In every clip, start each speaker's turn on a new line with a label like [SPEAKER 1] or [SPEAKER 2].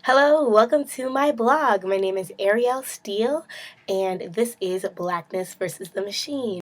[SPEAKER 1] Hello, welcome to my blog. My name is Ariel Steele, and this is Blackness versus the Machine.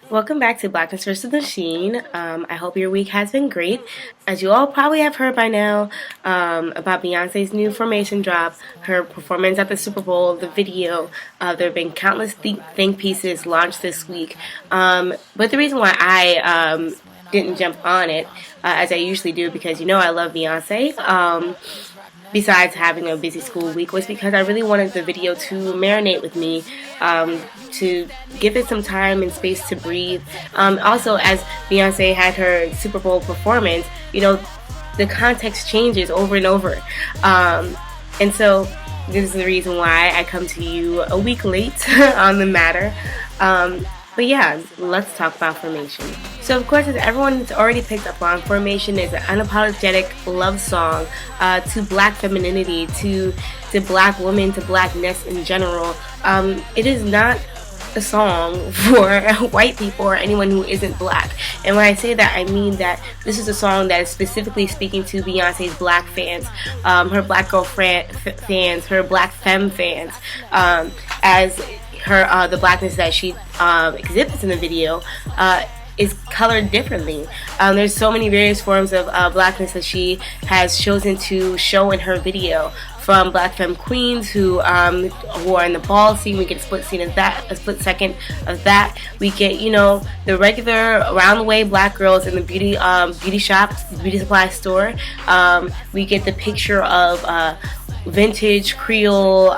[SPEAKER 1] Welcome back to Blackness versus the Machine. I hope your week has been great. As you all probably have heard by now about Beyonce's new Formation drop, her performance at the Super Bowl, the video. There have been countless think pieces launched this week. But the reason why I didn't jump on it, as I usually do, because I love Beyonce, besides having a busy school week, was because I really wanted the video to marinate with me, to give it some time and space to breathe. Also, as Beyonce had her Super Bowl performance, the context changes over and over. And so this is the reason why I come to you a week late on the matter. But yeah, let's talk about Formation. So of course, as everyone's already picked up on, Formation is an unapologetic love song to black femininity, to black women, to blackness in general. It is not a song for white people or anyone who isn't black. And when I say that, I mean that this is a song that is specifically speaking to Beyonce's black fans, her black girl fans, her black femme fans, as her the blackness that she exhibits in the video is colored differently. There's so many various forms of blackness that she has chosen to show in her video. From black femme queens who are in the ball scene, we get a split second of that. We get the regular around the way black girls in the beauty shops, beauty supply store. We get the picture of vintage Creole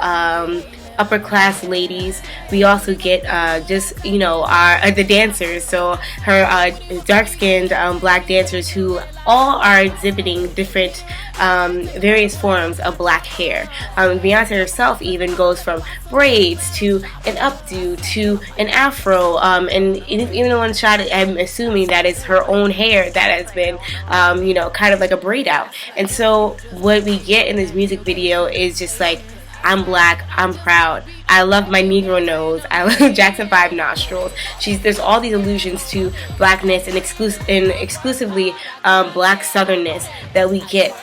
[SPEAKER 1] upper class ladies. We also get the dancers, so her dark skinned black dancers who all are exhibiting different various forms of black hair. Beyonce herself even goes from braids to an updo to an afro, and even in one shot I'm assuming that is her own hair that has been kind of like a braid out. And so what we get in this music video is just like, I'm black, I'm proud, I love my Negro nose, I love Jackson 5 nostrils. There's all these allusions to blackness and exclusively black southernness that we get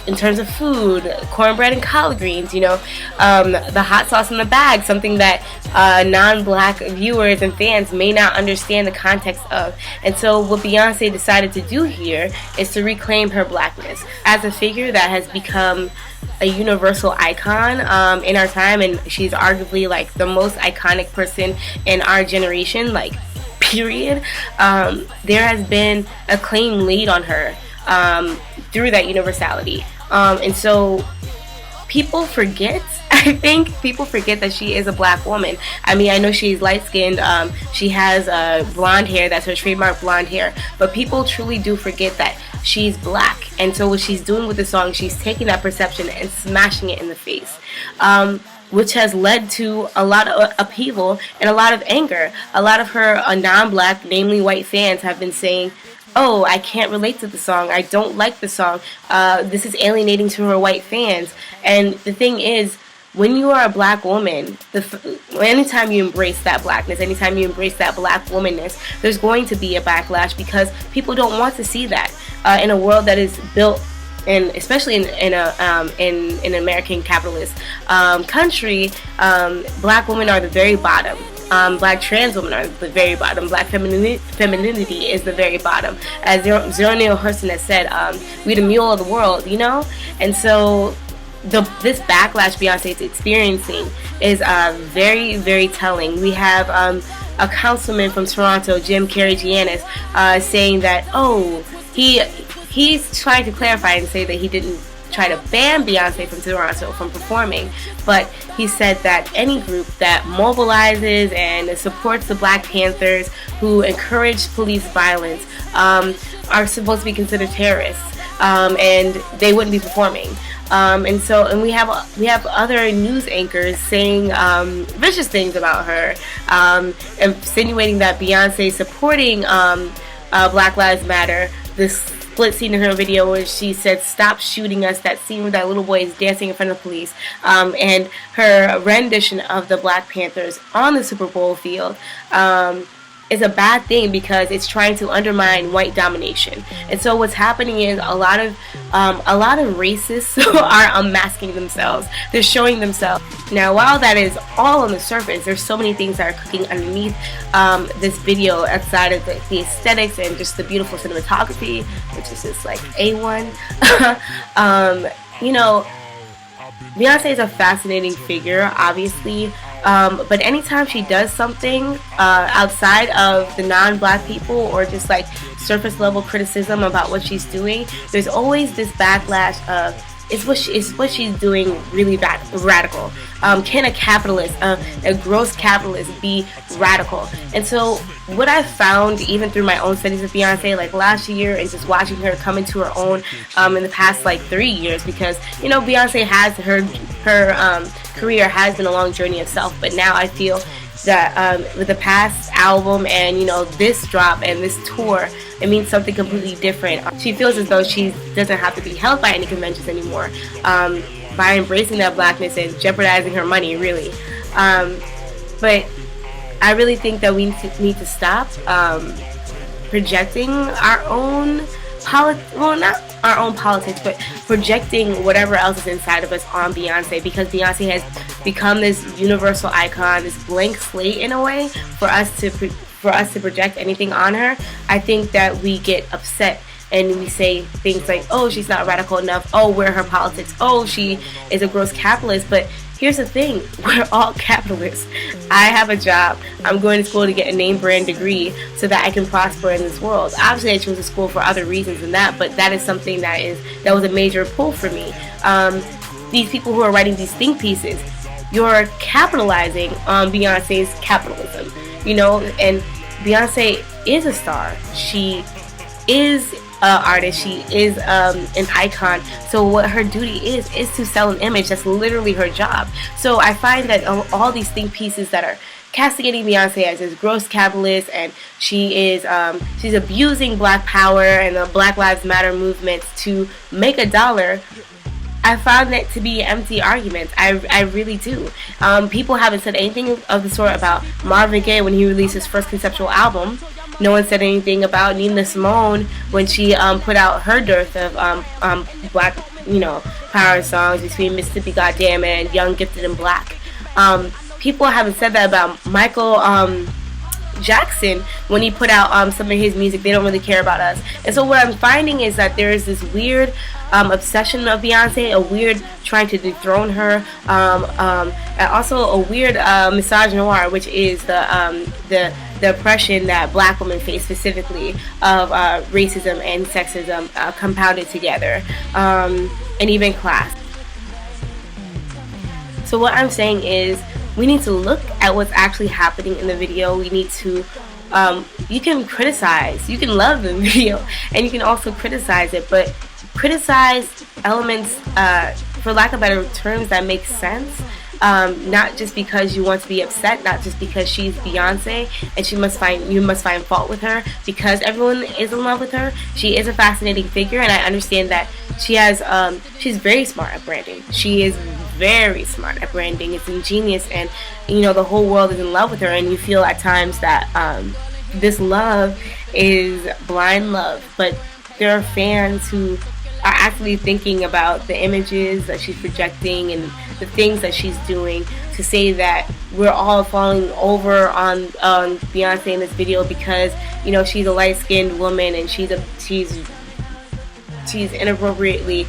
[SPEAKER 1] in terms of food, cornbread and collard greens, the hot sauce in the bag, something that non-black viewers and fans may not understand the context of. And so what Beyonce decided to do here is to reclaim her blackness as a figure that has become a universal icon in our time, and she's arguably like the most iconic person in our generation, like period. There has been a claim laid on her through that universality, and so people forget. I think people forget that she is a black woman. I mean, I know she's light-skinned. She has blonde hair. That's her trademark blonde hair. But people truly do forget that she's black. And so what she's doing with the song, she's taking that perception and smashing it in the face, which has led to a lot of upheaval and a lot of anger. A lot of her non-black, namely white fans, have been saying, oh, I can't relate to the song. I don't like the song. This is alienating to her white fans. And the thing is, when you are a black woman, anytime you embrace that blackness, anytime you embrace that black womanness, there's going to be a backlash because people don't want to see that in a world that is built, and especially in an American capitalist country. Black women are the very bottom. Black trans women are the very bottom. Black femininity is the very bottom. As Zero Neale Hurston has said, we the mule of the world, And so this backlash Beyonce is experiencing is very, very telling. We have a councilman from Toronto, Jim Karagianis, saying that, he's trying to clarify and say that he didn't try to ban Beyonce from Toronto from performing, but he said that any group that mobilizes and supports the Black Panthers who encourage police violence are supposed to be considered terrorists, and they wouldn't be performing. And we have other news anchors saying vicious things about her, insinuating that Beyonce is supporting Black Lives Matter. This split scene in her video where she said, "Stop shooting us," that scene where that little boy is dancing in front of police, and her rendition of the Black Panthers on the Super Bowl field is a bad thing because it's trying to undermine white domination. And so what's happening is a lot of racists are unmasking themselves. They're showing themselves. Now, while that is all on the surface, there's so many things that are cooking underneath this video outside of the aesthetics and just the beautiful cinematography, which is just like A1. You know, Beyonce is a fascinating figure, obviously, but anytime she does something outside of the non-Black people or just like surface level criticism about what she's doing, there's always this backlash of is what she's doing really radical. Can a capitalist, a gross capitalist, be radical? And so what I found, even through my own studies of Beyonce, like last year, and just watching her come into her own in the past like 3 years, because you know Beyonce has her career has been a long journey itself, but now I feel that with the past album and you know this drop and this tour, it means something completely different. She feels as though she doesn't have to be held by any conventions anymore by embracing that blackness and jeopardizing her money, really. But I really think that we need to stop projecting our own not our own politics, but projecting whatever else is inside of us on Beyonce, because Beyonce has become this universal icon, this blank slate in a way for us to project anything on her. I think that we get upset and we say things like, oh, she's not radical enough, oh, where are her politics, oh, she is a gross capitalist. But here's the thing, we're all capitalists. I have a job. I'm going to school to get a name brand degree so that I can prosper in this world. Obviously I chose a school for other reasons than that, but that is something that was a major pull for me. These people who are writing these think pieces, you're capitalizing on Beyonce's capitalism, you know, and Beyonce is a star. She is an artist. She is an icon. So what her duty is to sell an image. That's literally her job. So I find that all these think pieces that are castigating Beyonce as this gross capitalist, and she's abusing Black power and the Black Lives Matter movement to make a dollar, I found that to be empty arguments. I really do. People haven't said anything of the sort about Marvin Gaye when he released his first conceptual album. No one said anything about Nina Simone when she put out her dearth of Black, power songs between Mississippi Goddamn and Young, Gifted, and Black. People haven't said that about Michael Jackson when he put out some of his music. They don't really care about us. And so what I'm finding is that there is this weird obsession of Beyonce, a weird trying to dethrone her, and also a weird misogynoir, which is the oppression that Black women face, specifically of racism and sexism compounded together, and even class. So what I'm saying is we need to look at what's actually happening in the video. We need to you can criticize, you can love the video, and you can also criticize it, but criticize elements, for lack of better terms, that make sense. Not just because you want to be upset, not just because she's Beyonce and you must find fault with her because everyone is in love with her. She is a fascinating figure, and I understand that she's very smart at branding. She is very smart at branding. It's ingenious, and the whole world is in love with her, and you feel at times that this love is blind love, but there are fans who are actually thinking about the images that she's projecting and the things that she's doing to say that we're all falling over on Beyonce in this video because she's a light-skinned woman and she's inappropriately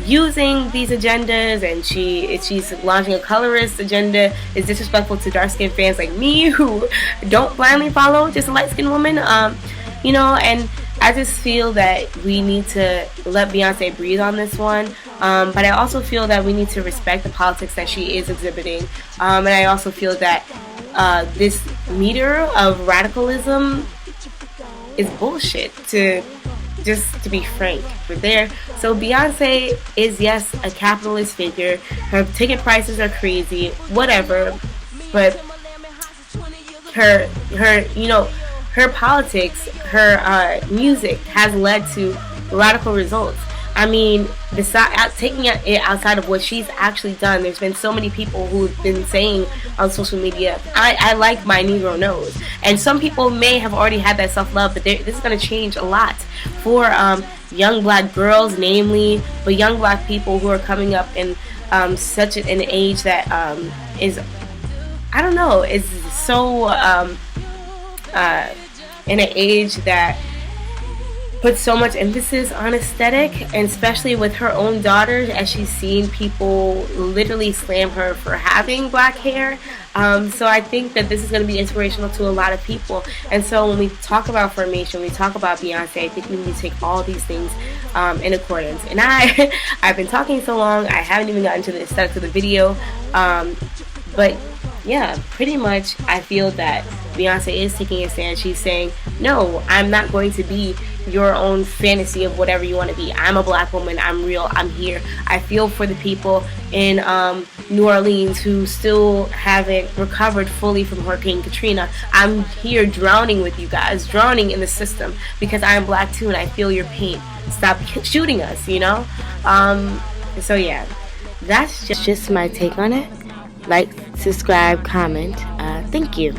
[SPEAKER 1] using these agendas, and she's launching a colorist agenda, is disrespectful to dark-skinned fans like me who don't blindly follow just a light-skinned woman, and I just feel that we need to let Beyonce breathe on this one. But I also feel that we need to respect the politics that she is exhibiting. And I also feel that this meter of radicalism is bullshit, to be frank. But there, so Beyonce is, yes, a capitalist figure. Her ticket prices are crazy, whatever. But her her politics, her music has led to radical results. I mean, besides taking it outside of what she's actually done, there's been so many people who've been saying on social media, I like my Negro nose. And some people may have already had that self-love, but this is going to change a lot for young black girls, namely, but young black people who are coming up in such an age that is, I don't know, is so in an age that puts so much emphasis on aesthetic, and especially with her own daughter, as she's seen people literally slam her for having black hair. So I think that this is going to be inspirational to a lot of people. And so when we talk about formation, we talk about Beyonce, I think we need to take all these things in accordance. And I've been talking so long, I haven't even gotten to the aesthetics of the video. But yeah, pretty much I feel that Beyonce is taking a stand. She's saying, no, I'm not going to be your own fantasy of whatever you want to be. I'm a black woman. I'm real. I'm here. I feel for the people in New Orleans who still haven't recovered fully from Hurricane Katrina. I'm here drowning with you guys, drowning in the system, because I'm black too and I feel your pain. Stop shooting us, you know? So yeah, that's just my take on it. Like, subscribe, comment. Thank you.